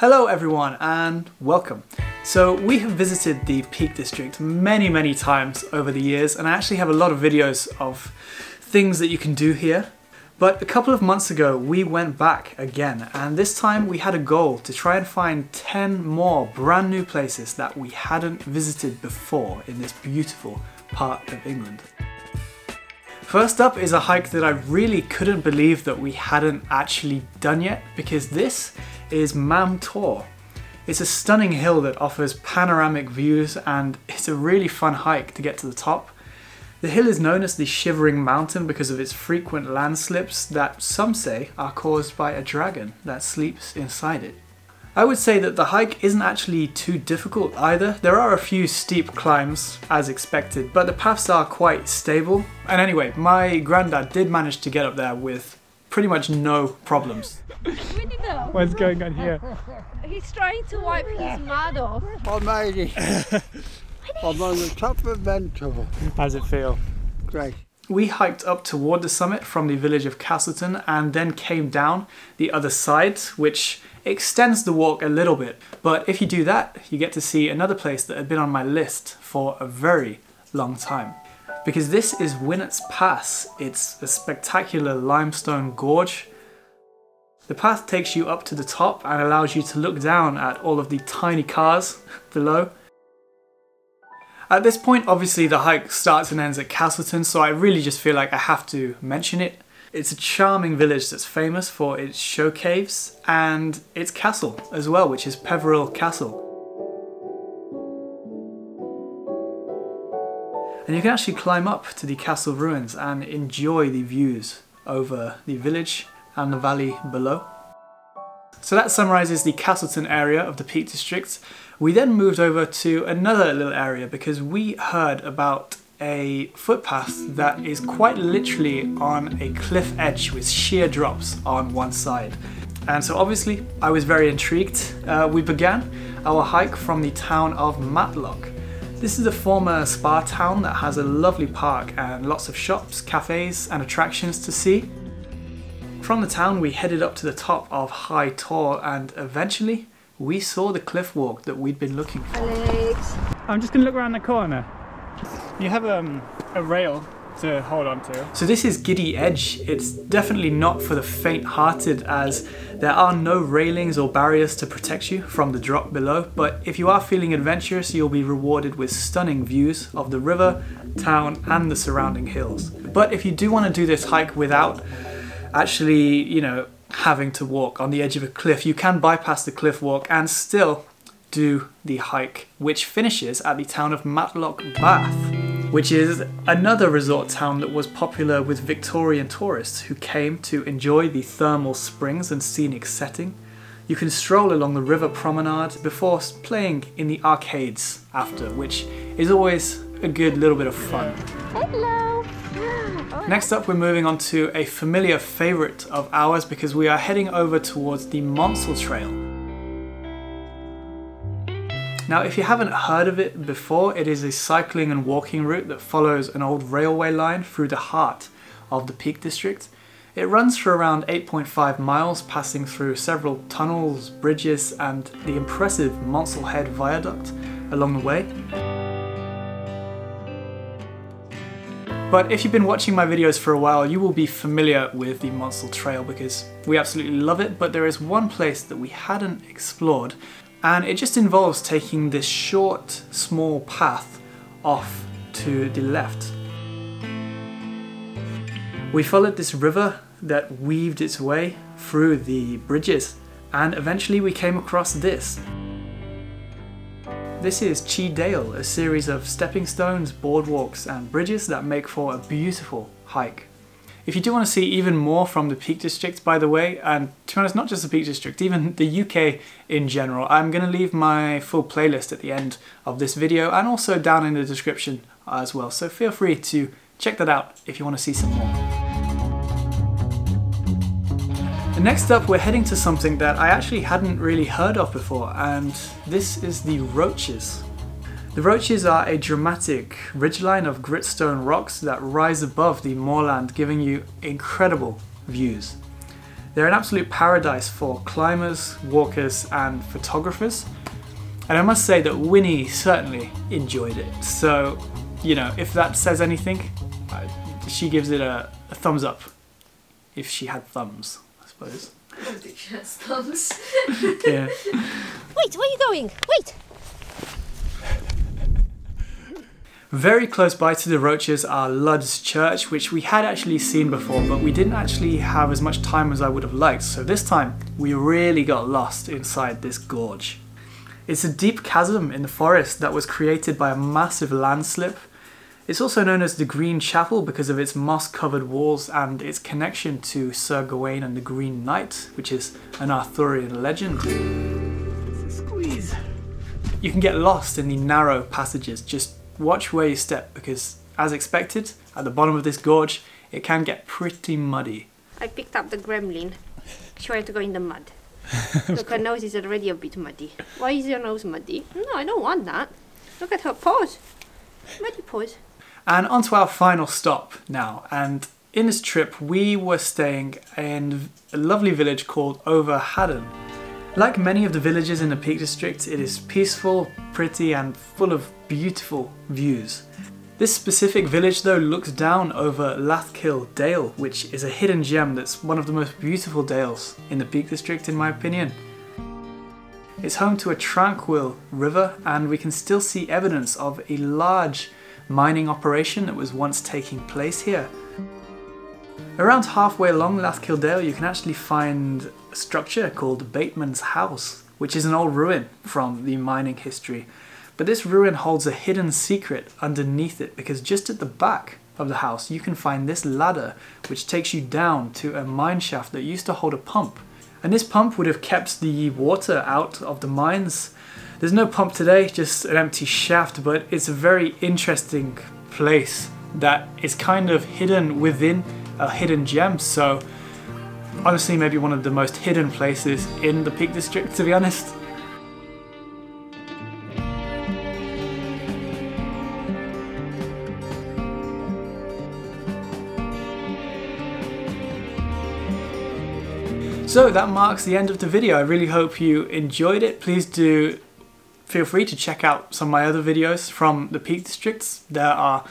Hello everyone and welcome. So we have visited the Peak District many times over the years, and I actually have a lot of videos of things that you can do here. But a couple of months ago we went back again, and this time we had a goal to try and find 10 more brand new places that we hadn't visited before in this beautiful part of England. First up is a hike that I really couldn't believe that we hadn't actually done yet, because this is Mam Tor. It's a stunning hill that offers panoramic views, and it's a really fun hike to get to the top. The hill is known as the Shivering Mountain because of its frequent landslips that some say are caused by a dragon that sleeps inside it. I would say that the hike isn't actually too difficult either. There are a few steep climbs as expected, but the paths are quite stable. And anyway, my granddad did manage to get up there with pretty much no problems. What's going on here? He's trying to wipe his mud off. Almighty. I'm on the top of Mam Tor. How's it feel? Great. We hiked up toward the summit from the village of Castleton and then came down the other side, which extends the walk a little bit. But if you do that, you get to see another place that had been on my list for a very long time. Because this is Winnats Pass. It's a spectacular limestone gorge. The path takes you up to the top and allows you to look down at all of the tiny cars below. At this point, obviously the hike starts and ends at Castleton, so I really just feel like I have to mention it. It's a charming village that's famous for its showcaves and its castle as well, which is Peveril Castle. And you can actually climb up to the castle ruins and enjoy the views over the village and the valley below. So that summarizes the Castleton area of the Peak District. We then moved over to another little area because we heard about a footpath that is quite literally on a cliff edge with sheer drops on one side. And so obviously I was very intrigued. We began our hike from the town of Matlock. This is a former spa town that has a lovely park and lots of shops, cafes and attractions to see. From the town we headed up to the top of High Tor, and eventually we saw the cliff walk that we'd been looking for. Alex. I'm just going to look around the corner. You have a rail to hold on to. So this is Giddy Edge. It's definitely not for the faint-hearted, as there are no railings or barriers to protect you from the drop below, but if you are feeling adventurous, you'll be rewarded with stunning views of the river, town and the surrounding hills. But if you do want to do this hike without actually, having to walk on the edge of a cliff, you can bypass the cliff walk and still do the hike, which finishes at the town of Matlock, Bath, which is another resort town that was popular with Victorian tourists who came to enjoy the thermal springs and scenic setting. You can stroll along the river promenade before playing in the arcades after, which is always a good little bit of fun. Hello. Next up, we're moving on to a familiar favourite of ours because we are heading over towards the Monsal Trail. Now, if you haven't heard of it before, it is a cycling and walking route that follows an old railway line through the heart of the Peak District. It runs for around 8.5 miles, passing through several tunnels, bridges and the impressive Monsal Head Viaduct along the way. But if you've been watching my videos for a while, you will be familiar with the Monsal Trail because we absolutely love it, but there is one place that we hadn't explored, and it just involves taking this short, small path off to the left. We followed this river that weaved its way through the bridges, and eventually we came across this. This is Chee Dale, a series of stepping stones, boardwalks and bridges that make for a beautiful hike. If you do want to see even more from the Peak District, by the way, and to be honest, not just the Peak District, even the UK in general, I'm going to leave my full playlist at the end of this video and also down in the description as well, so feel free to check that out if you want to see some more. Next up, we're heading to something that I actually hadn't really heard of before, and this is the Roaches. The Roaches are a dramatic ridgeline of gritstone rocks that rise above the moorland, giving you incredible views. They're an absolute paradise for climbers, walkers and photographers. And I must say that Winnie certainly enjoyed it. So, you know, if that says anything, she gives it a thumbs up. If she had thumbs, I suppose. I don't think she has thumbs. Yeah. Wait, where are you going? Wait! Very close by to the Roaches are Ludd's Church, which we had actually seen before, but we didn't actually have as much time as I would have liked, so this time we really got lost inside this gorge. It's a deep chasm in the forest that was created by a massive landslip. It's also known as the Green Chapel because of its moss-covered walls and its connection to Sir Gawain and the Green Knight, which is an Arthurian legend. It's a squeeze. You can get lost in the narrow passages. Just watch where you step because, as expected, at the bottom of this gorge, it can get pretty muddy. I picked up the gremlin, trying to go in the mud. Look, her nose is already a bit muddy. Why is your nose muddy? No, I don't want that. Look at her paws. Muddy paws. And on to our final stop now. And in this trip, we were staying in a lovely village called Over Haddon. Like many of the villages in the Peak District, it is peaceful, pretty and full of beautiful views. This specific village though looks down over Lathkill Dale, which is a hidden gem that's one of the most beautiful dales in the Peak District in my opinion. It's home to a tranquil river and we can still see evidence of a large mining operation that was once taking place here. Around halfway along Lathkill Dale you can actually find a structure called Bateman's House, which is an old ruin from the mining history. But this ruin holds a hidden secret underneath it because just at the back of the house you can find this ladder which takes you down to a mine shaft that used to hold a pump. And this pump would have kept the water out of the mines. There's no pump today, just an empty shaft, but it's a very interesting place that is kind of hidden within a hidden gem. So honestly maybe one of the most hidden places in the Peak District, to be honest. So that marks the end of the video. I really hope you enjoyed it. Please do feel free to check out some of my other videos from the Peak Districts. There are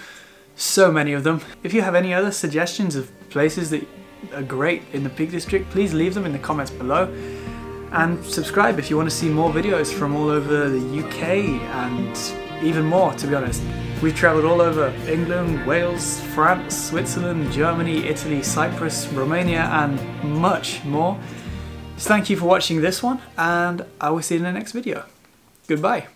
so many of them. If you have any other suggestions of places that are great in the Peak District, please leave them in the comments below. And subscribe if you want to see more videos from all over the UK and even more, to be honest. We've travelled all over England, Wales, France, Switzerland, Germany, Italy, Cyprus, Romania and much more. So thank you for watching this one and I will see you in the next video. Goodbye.